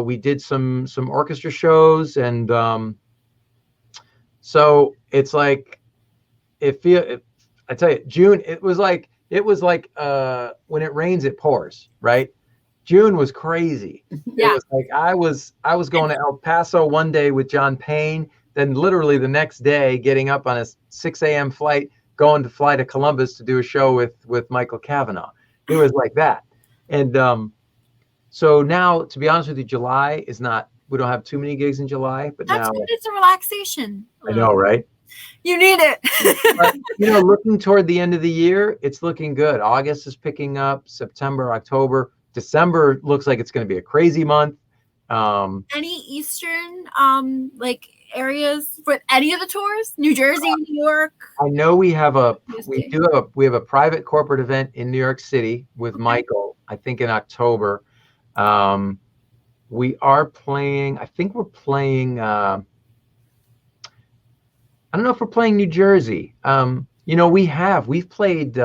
We did some orchestra shows, and so it's like I tell you, June, it was like when it rains, it pours, right? June was crazy. Yeah. It was like I was going to El Paso one day with John Payne, then literally the next day getting up on a 6 a.m. flight, going to fly to Columbus to do a show with Michael Cavanagh. It was like that. And so now, to be honest with you, July is not, we don't have too many gigs in July, but That's now good. It's a relaxation. I know, right? You need it. But, looking toward the end of the year, it's looking good. August is picking up, September, October, December looks like it's going to be a crazy month. Any Eastern like areas for any of the tours? New Jersey, New York? I know we have a private corporate event in New York City with Michael, I think in October. We are playing, I think we're playing, I don't know if we're playing New Jersey. We've played,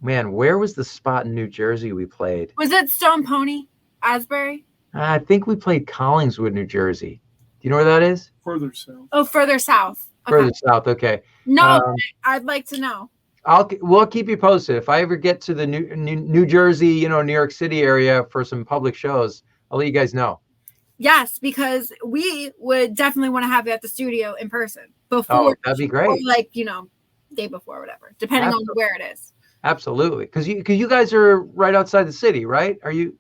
man, where was the spot in New Jersey we played? Was it Stone Pony, Asbury? I think we played Collingswood, New Jersey. Do you know where that is? Further south. Oh, further south. Okay. Further south, okay. No, I'd like to know. We'll keep you posted. If I ever get to the New Jersey, New York City area for some public shows, I'll let you guys know. Yes, because we would definitely want to have you at the studio in person before. Oh, that'd be great. Or day before, whatever, depending on where it is. Absolutely, because you guys are right outside the city, right? Are you?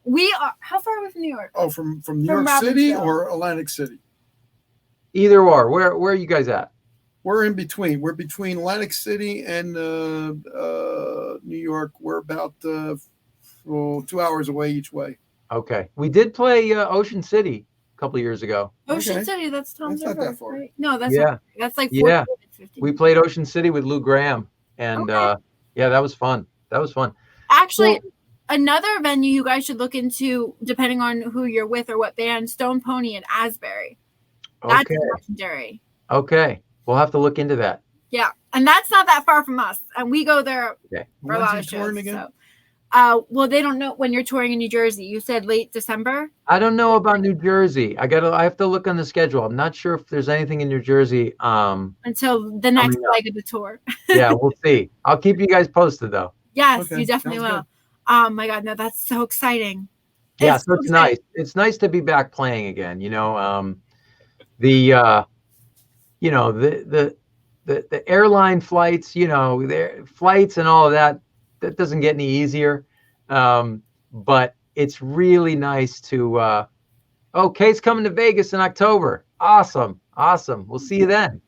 We are. How far are we from New York? Oh, from New York City or Atlantic City? Either or. Where are you guys at? We're in between. We're between Atlantic City and New York. We're about 2 hours away each way. Okay. We did play Ocean City a couple of years ago. Ocean City, that's Tom's That's not River, that far. right? No, that's that's like 50. We played Ocean City with Lou Graham, and that was fun. Actually, another venue you guys should look into, depending on who you're with or what band, Stone Pony in Asbury. That's legendary. Okay. We'll have to look into that. Yeah. And that's not that far from us. And we go there for a lot of shows. Again? So. Well, they don't know when you're touring in New Jersey. You said late December? I don't know about New Jersey. I have to look on the schedule. I'm not sure if there's anything in New Jersey. Until the next leg of the tour. Yeah, we'll see. I'll keep you guys posted though. Yes, you definitely will. Good. Oh my God, no, that's so exciting. Yeah, so it's nice. It's nice to be back playing again. The airline flights, their flights and all of that doesn't get any easier. But it's really nice to, Kate's coming to Vegas in October. Awesome. We'll see you then.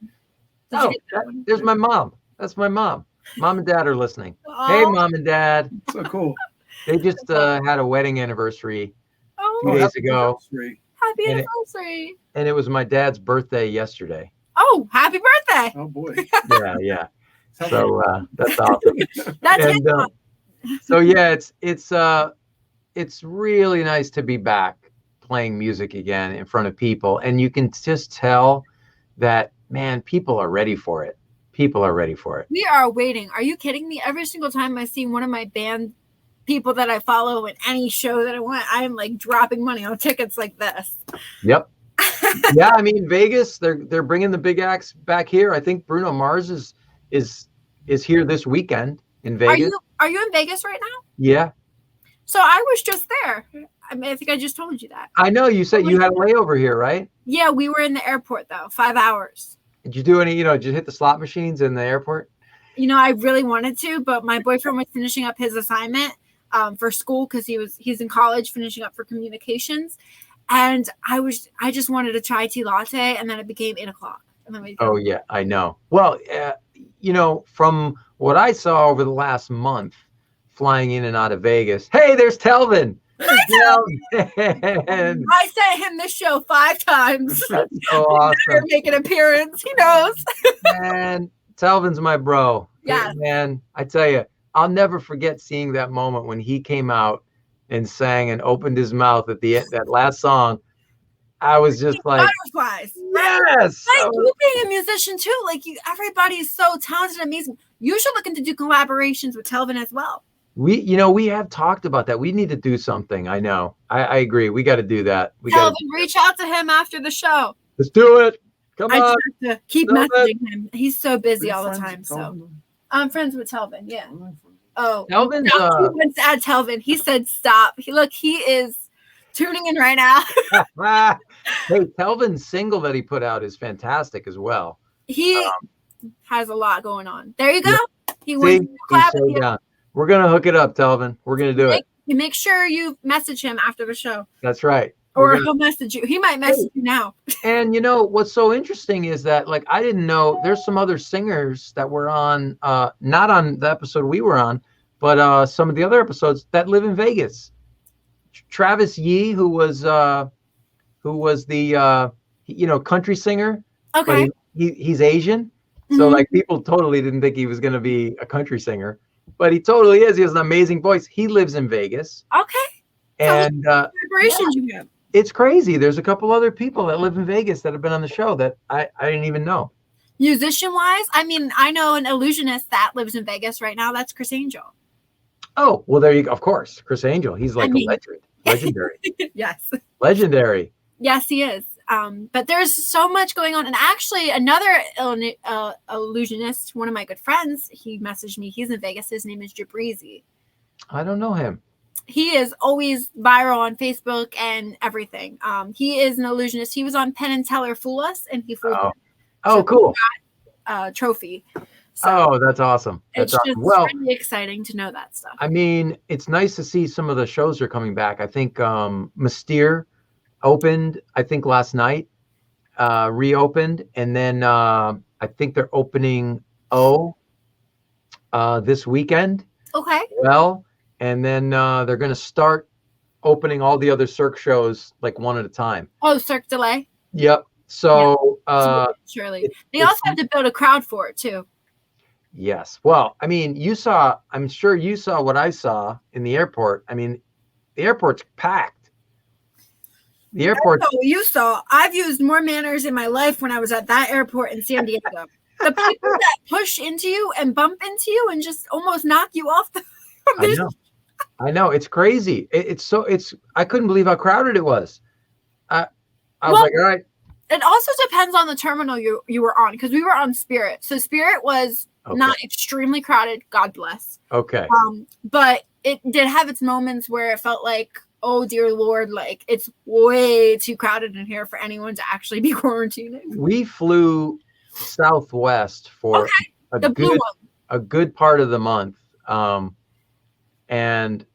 There's my mom. That's my mom. Mom and dad are listening. Oh. Hey, Mom and Dad. So cool. They just had a wedding anniversary 2 days ago. Happy anniversary. And it was my dad's birthday yesterday. Oh, happy birthday. Oh, boy. Yeah. So that's awesome. That's it. So yeah, it's really nice to be back playing music again in front of people. And you can just tell that, man, people are ready for it. We are waiting. Are you kidding me? Every single time I see one of my band people that I follow in any show that I want, I am like dropping money on tickets like this. Yep. Yeah, I mean Vegas, they're bringing the big acts back here. I think Bruno Mars is here this weekend in Vegas. Are you in Vegas right now? Yeah. So I was just there. I mean, I think I just told you that. I know you said you had a layover here, right? Yeah, we were in the airport though, 5 hours. Did you do any, did you hit the slot machines in the airport? I really wanted to, but my boyfriend was finishing up his assignment for school because he's in college finishing up for communications. And I just wanted a chai tea latte, and then it became 8:00. And then Oh yeah, I know. Well, from what I saw over the last month, flying in and out of Vegas. Hey, there's Talvin. Talvin. I sent him this show 5 times. That's so awesome. Make an appearance. He knows. Man, Talvin's my bro. Yeah. Man, I tell you, I'll never forget seeing that moment when he came out and sang and opened his mouth at the end, that last song. I was just like, butterflies. Yes. Like you being a musician too. Like everybody's so talented and amazing. You should look into do collaborations with Talvin as well. We have talked about that. We need to do something. I know. I agree. We got to do that. Talvin, reach out to him after the show. Let's do it. Come on. I have to keep messaging him. He's so busy all the time. So I'm friends with Talvin. Yeah. Oh, Talvin's he wants to add Talvin. He said stop. He is tuning in right now. Hey, Talvin's single that he put out is fantastic as well. He has a lot going on. There you go. Yeah. He wants to collab with you. We're going to hook it up, Talvin. We're going to do it. Make sure you message him after the show. That's right. Or he'll message you. He might message you now. And what's so interesting is that, like, I didn't know there's some other singers that were on, not on the episode we were on, but some of the other episodes that live in Vegas. Travis Yee, who was the country singer. Okay. But he's Asian. So like people totally didn't think he was going to be a country singer, but he totally is. He has an amazing voice. He lives in Vegas. Okay. And collaborations you have. It's crazy. There's a couple other people that live in Vegas that have been on the show that I didn't even know. Musician wise, I mean, I know an illusionist that lives in Vegas right now. That's Chris Angel. Oh, well, there you go. Of course, Chris Angel. He's like a legend. Legendary. Yes. Legendary. Yes, he is. But there's so much going on. And actually, another illusionist, one of my good friends, he messaged me. He's in Vegas. His name is Jabrizi. I don't know him. He is always viral on Facebook and everything. He is an illusionist. He was on Penn and Teller Fool Us, and he fooled them. Oh, cool. Got, trophy. So that's awesome. It's just really exciting to know that stuff. I mean, it's nice to see some of the shows are coming back. I think Mystere opened, I think last night, reopened, and then I think they're opening this weekend. Okay. Well, and then they're going to start opening all the other Cirque shows like one at a time. Oh, Cirque du Soleil. Yep. So surely they also have to build a crowd for it too. Yes. Well, I mean, I'm sure you saw what I saw in the airport. I mean, the airport's packed. The airport. You saw. I've used more manners in my life when I was at that airport in San Diego. The people that push into you and bump into you and just almost knock you off the. I know. It's crazy. I couldn't believe how crowded it was. I was like, all right. It also depends on the terminal you were on, because we were on Spirit. So Spirit was not extremely crowded. God bless. Okay. But it did have its moments where it felt like, oh dear Lord, like it's way too crowded in here for anyone to actually be quarantining. We flew Southwest for a good part of the month. And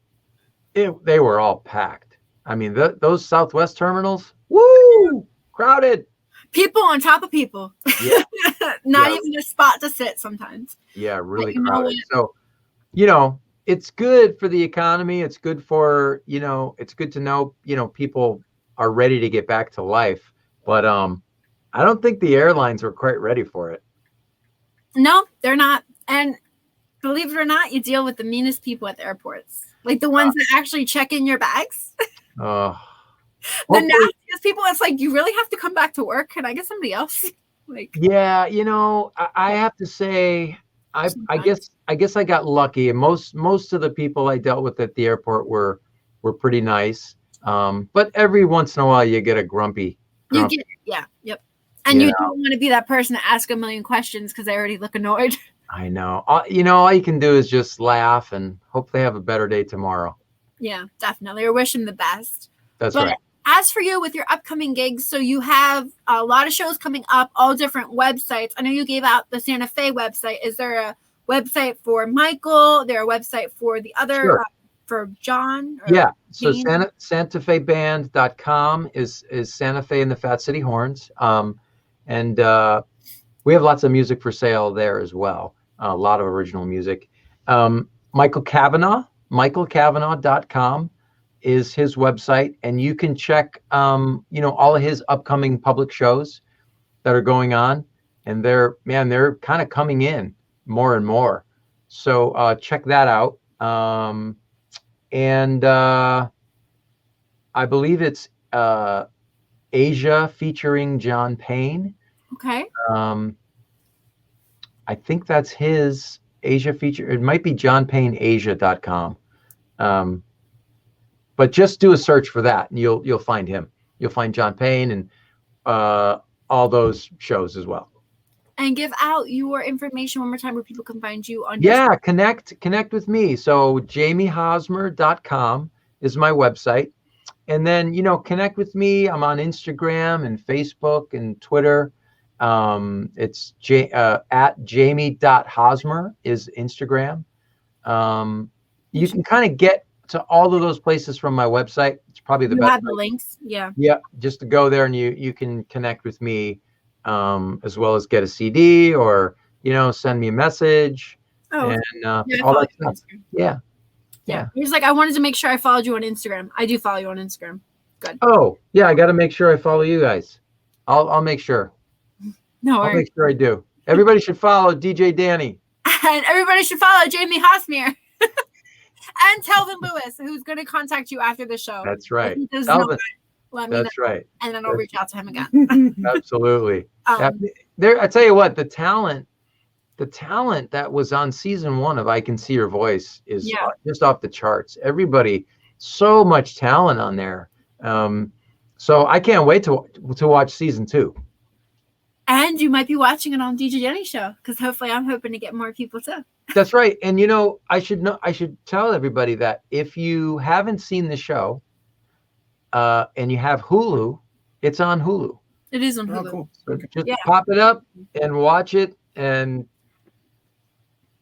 they were all packed. I mean, those Southwest terminals, woo, crowded. People on top of people. Yeah. Not even a spot to sit sometimes. Yeah, really crowded. So, it's good for the economy. It's good for, it's good to know, people are ready to get back to life. But I don't think the airlines were quite ready for it. No, they're not. And believe it or not, you deal with the meanest people at the airports. Like the ones that actually check in your bags. Oh. The nastiest people, it's like, you really have to come back to work. Can I get somebody else? Like, yeah, I have to say, I guess I got lucky, and most of the people I dealt with at the airport were pretty nice. But every once in a while, you get a grumpy. Yep. And you don't want to be that person to ask a million questions because they already look annoyed. I know. All you can do is just laugh and hope they have a better day tomorrow. Yeah, definitely. Or wish them the best. That's right. As for you with your upcoming gigs, so you have a lot of shows coming up, all different websites. I know you gave out the Santa Fe website. Is there a website for Michael, their website for the other, Sure. For John? Yeah. So James? SantaFeBand.com is Santa Fe and the Fat City Horns. And we have lots of music for sale there as well. A lot of original music. Michael Cavanagh, michaelcavanagh.com is his website. And you can check, all of his upcoming public shows that are going on. And they're kind of coming in more and more. So check that out. And I believe it's Asia featuring John Payne. Okay. I think that's his Asia feature. It might be johnpayneasia.com. But just do a search for that and you'll find him. You'll find John Payne and all those shows as well. And give out your information one more time where people can find you on. Yeah, connect with me. So jamiehosmer.com is my website. And then, connect with me. I'm on Instagram and Facebook and Twitter. It's at jamie.hosmer is Instagram. You can kind of get to all of those places from my website. It's probably the best. You have the links. Yeah. Yeah. Just to go there and you can connect with me. As well as get a CD or, send me a message and all that stuff. Yeah. He's like, I wanted to make sure I followed you on Instagram. I do follow you on Instagram. Good. Oh, yeah. I got to make sure I follow you guys. I'll make sure. No worries. I'll make sure I do. Everybody should follow DJ Dani. And everybody should follow Jamie Hosmer and Talvin Lewis, who's going to contact you after the show. That's right. Talvin. Let me know. Right. And then I'll reach out to him again. Absolutely. I tell you what, the talent that was on season 1 of I Can See Your Voice is just off the charts. Everybody, so much talent on there. So I can't wait to watch season 2. And you might be watching it on DJ Dani show because hopefully I'm hoping to get more people too. That's right. And I should tell everybody that if you haven't seen the show, and you have Hulu, it's on Hulu. It is on Hulu. Oh, cool. So just pop it up and watch it and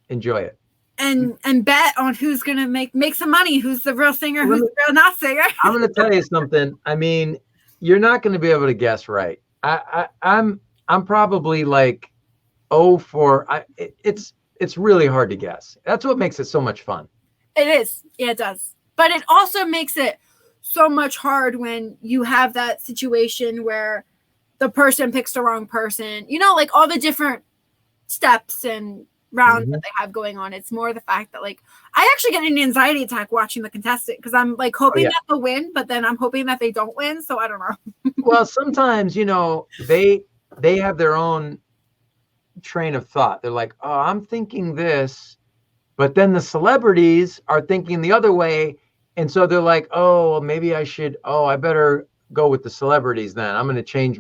enjoy it. And bet on who's gonna make some money, who's the real singer, who's the real not singer. I'm gonna tell you something. I mean, you're not gonna be able to guess right. I'm probably like it's really hard to guess. That's what makes it so much fun. It is. Yeah, it does. But it also makes it so much hard when you have that situation where the person picks the wrong person, like all the different steps and rounds that they have going on. It's more the fact that I actually get an anxiety attack watching the contestant because I'm hoping that they'll win, but then I'm hoping that they don't win. So I don't know. Well, sometimes, they have their own train of thought. They're like, oh, I'm thinking this, but then the celebrities are thinking the other way. And so they're like, oh, well, maybe I better go with the celebrities then. I'm going to change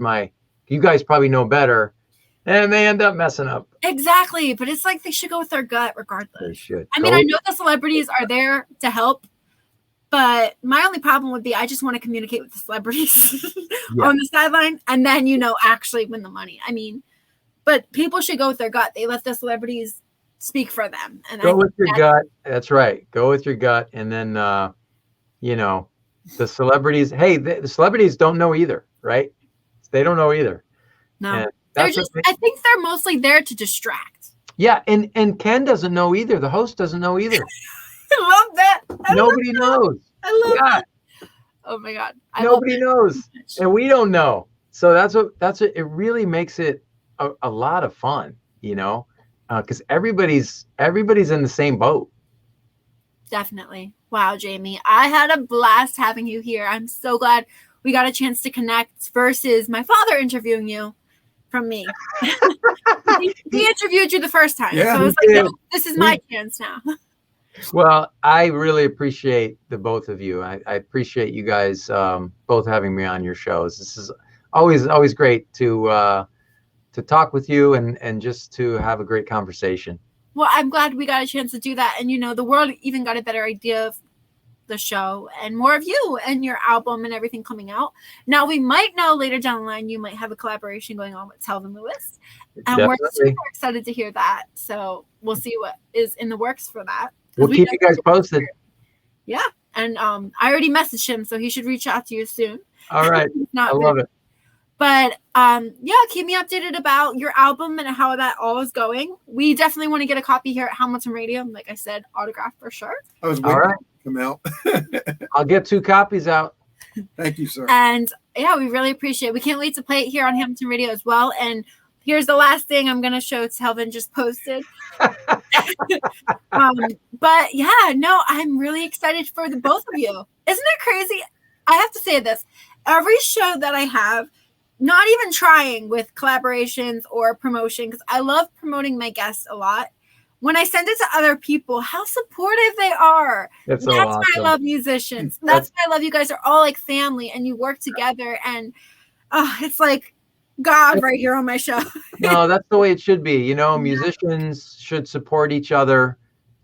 you guys probably know better. And they end up messing up. Exactly. But it's like they should go with their gut regardless. They should. I mean, I know the celebrities are there to help, but my only problem would be I just want to communicate with the celebrities on the sideline and then, actually win the money. I mean, but people should go with their gut. They let the celebrities speak for them. And go with your gut. That's right. Go with your gut. And then, the celebrities, the celebrities don't know either, right? They don't know either. No. I think they're mostly there to distract. Yeah. And Ken doesn't know either. The host doesn't know either. I love that. Nobody knows. I love that. Oh my God. Nobody knows. And we don't know. So that's what it really makes it a lot of fun, because everybody's in the same boat. Definitely. Wow, Jamie. I had a blast having you here. I'm so glad we got a chance to connect versus my father interviewing you from me. He interviewed you the first time. Yeah, so I was like, no, this is my chance now. Well, I really appreciate the both of you. I appreciate you guys both having me on your shows. This is always great to talk with you and just to have a great conversation. Well, I'm glad we got a chance to do that. And, the world even got a better idea of the show and more of you and your album and everything coming out. Now we might know later down the line you might have a collaboration going on with Talvin Lewis. And we're super excited to hear that. So we'll see what is in the works for that. We'll keep you guys posted. Yeah. And I already messaged him, so he should reach out to you soon. All right. I love it. But yeah, keep me updated about your album and how that all is going. We definitely want to get a copy here at Hamilton Radio. Like I said, autograph for sure. I was waiting to come out. I'll get 2 copies out. Thank you, sir. And yeah, we really appreciate it. We can't wait to play it here on Hamilton Radio as well. And here's the last thing I'm going to show Talvin just posted. But yeah, no, I'm really excited for the both of you. Isn't it crazy? I have to say this. Every show that I have, not even trying with collaborations or promotion, because I love promoting my guests a lot. When I send it to other people, how supportive they are. That's awesome. Why I love musicians. That's why I love you guys are all like family and you work together. And it's like God right here on my show. No, that's the way it should be. You know, musicians should support each other.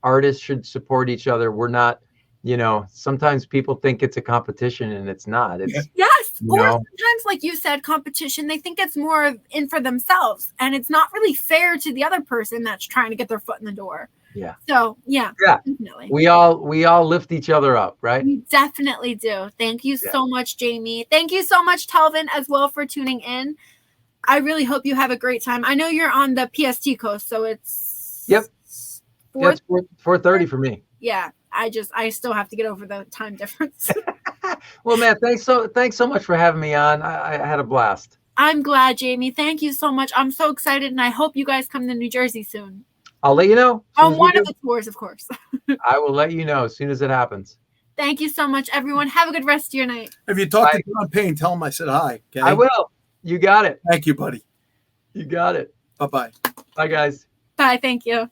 Artists should support each other. We're not, you know, sometimes people think it's a competition and it's not. It's or sometimes, like you said, competition, they think it's more in for themselves and it's not really fair to the other person that's trying to get their foot in the door. Yeah. So yeah, definitely. We all lift each other up, right? We definitely do. Thank you so much, Jamie. Thank you so much, Talvin, as well, for tuning in. I really hope you have a great time. I know you're on the PST coast, so it's 4:30 for me. Yeah, I still have to get over the time difference. Well, man, thanks so much for having me on. I had a blast. I'm glad, Jamie. Thank you so much. I'm so excited, and I hope you guys come to New Jersey soon. I'll let you know. On one of the tours, of course. I will let you know as soon as it happens. Thank you so much, everyone. Have a good rest of your night. If you talk to John Payne, tell him I said hi. Okay? I will. You got it. Thank you, buddy. You got it. Bye-bye. Bye, guys. Bye. Thank you.